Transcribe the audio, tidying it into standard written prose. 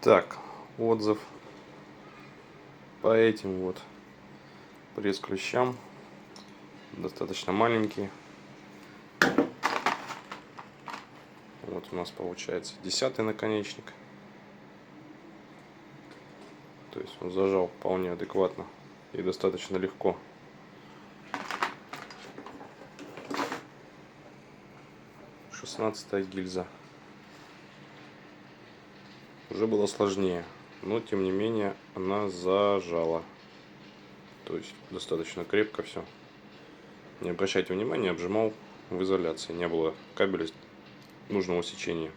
Так, отзыв по этим вот пресс-клещам. Достаточно маленькие. Вот у нас получается 10-й наконечник. То есть он зажал вполне адекватно и достаточно легко. 16-я гильза. Уже было сложнее, но тем не менее она зажала. То есть достаточно крепко все. Не обращайте внимания, обжимал в изоляции. Не было кабеля нужного сечения.